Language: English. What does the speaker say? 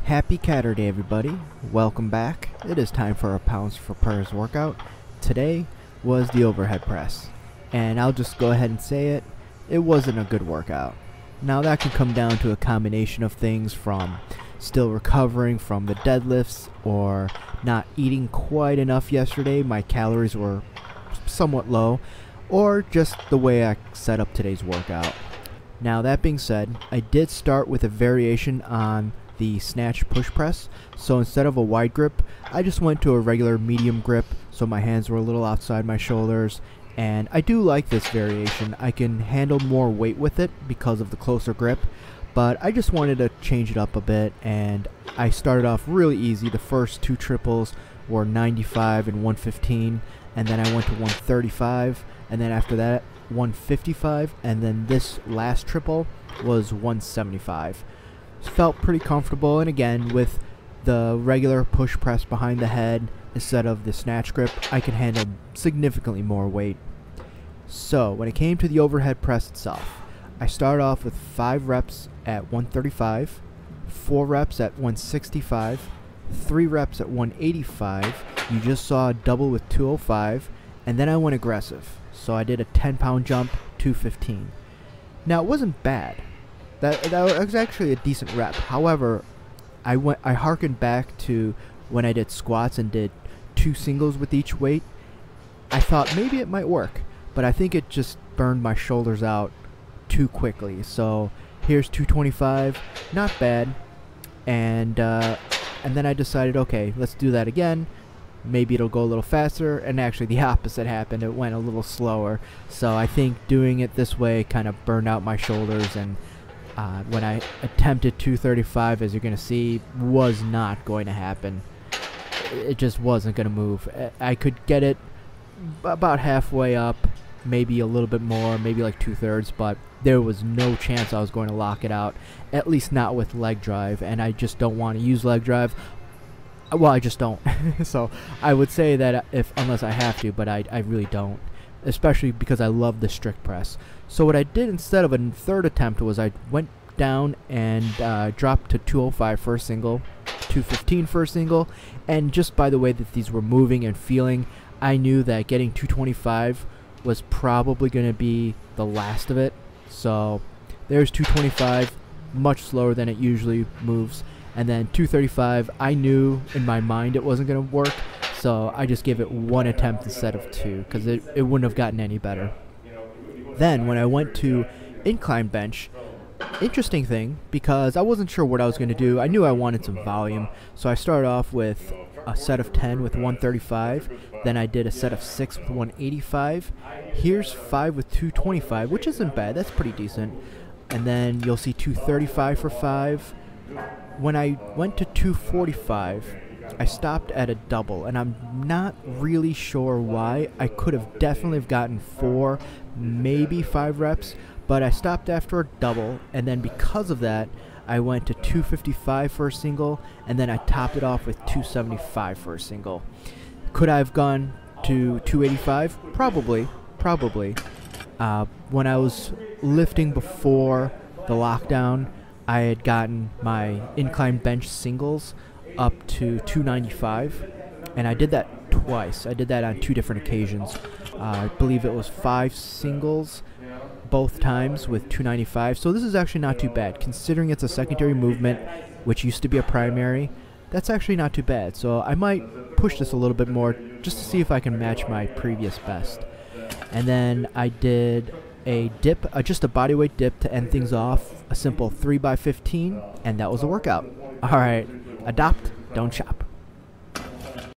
Happy Saturday, everybody. Welcome back. It is time for a pounds for purse workout. Today was the overhead press, and I'll just go ahead and say it wasn't a good workout. Now that can come down to a combination of things, from still recovering from the deadlifts or not eating quite enough yesterday. My calories were somewhat low, or just the way I set up today's workout. Now that being said, I did start with a variation on the snatch push press. So instead of a wide grip, I just went to a regular medium grip, so my hands were a little outside my shoulders, and I do like this variation. I can handle more weight with it because of the closer grip, but I just wanted to change it up a bit, and I started off really easy. The first two triples were 95 and 115, and then I went to 135, and then after that 155, and then this last triple was 175. Felt pretty comfortable, and again, with the regular push press behind the head instead of the snatch grip, I can handle significantly more weight. So when it came to the overhead press itself, I started off with 5 reps at 135, 4 reps at 165, 3 reps at 185. You just saw a double with 205, and then I went aggressive. So I did a 10-pound jump, 215. Now it wasn't bad. That was actually a decent rep. However, I harkened back to when I did squats and did 2 singles with each weight. I thought maybe it might work, but I think it just burned my shoulders out too quickly. So here's 225, not bad, and then I decided, okay, let's do that again. Maybe it'll go a little faster, and actually the opposite happened. It went a little slower. So I think doing it this way kind of burned out my shoulders, and when I attempted 235, as you're going to see, was not going to happen. It just wasn't going to move. I could get it about halfway up, maybe a little bit more, maybe like 2/3, but there was no chance I was going to lock it out, at least not with leg drive, and I just don't want to use leg drive. Well, I just don't. So I would say that unless I have to, but I really don't, especially because I love the strict press. So what I did instead of a third attempt was I went down and dropped to 205 for a single, 215 for a single, and just by the way that these were moving and feeling, I knew that getting 225 was probably going to be the last of it. So there's 225, much slower than it usually moves, and then 235, I knew in my mind it wasn't going to work, so I just gave it 1 attempt instead of 2, because it wouldn't have gotten any better. Then when I went to incline bench, interesting thing, because I wasn't sure what I was going to do. I knew I wanted some volume, so I started off with a set of 10 with 135, then I did a set of 6 with 185. Here's 5 with 225, which isn't bad, that's pretty decent. And then you'll see 235 for 5. When I went to 245, I stopped at a double, and I'm not really sure why. I could have definitely gotten 4, maybe 5 reps, but I stopped after a double, and then because of that, I went to 255 for a single, and then I topped it off with 275 for a single. Could I have gone to 285? Probably. When I was lifting before the lockdown, I had gotten my incline bench singles up to 295, and I did that twice. I did that on 2 different occasions. I believe it was 5 singles both times with 295, so this is actually not too bad considering it's a secondary movement, which used to be a primary. That's actually not too bad, so I might push this a little bit more just to see if I can match my previous best. And then I did a dip, just a bodyweight dip to end things off, a simple 3x15, and that was a workout. Alright, adopt, don't chop.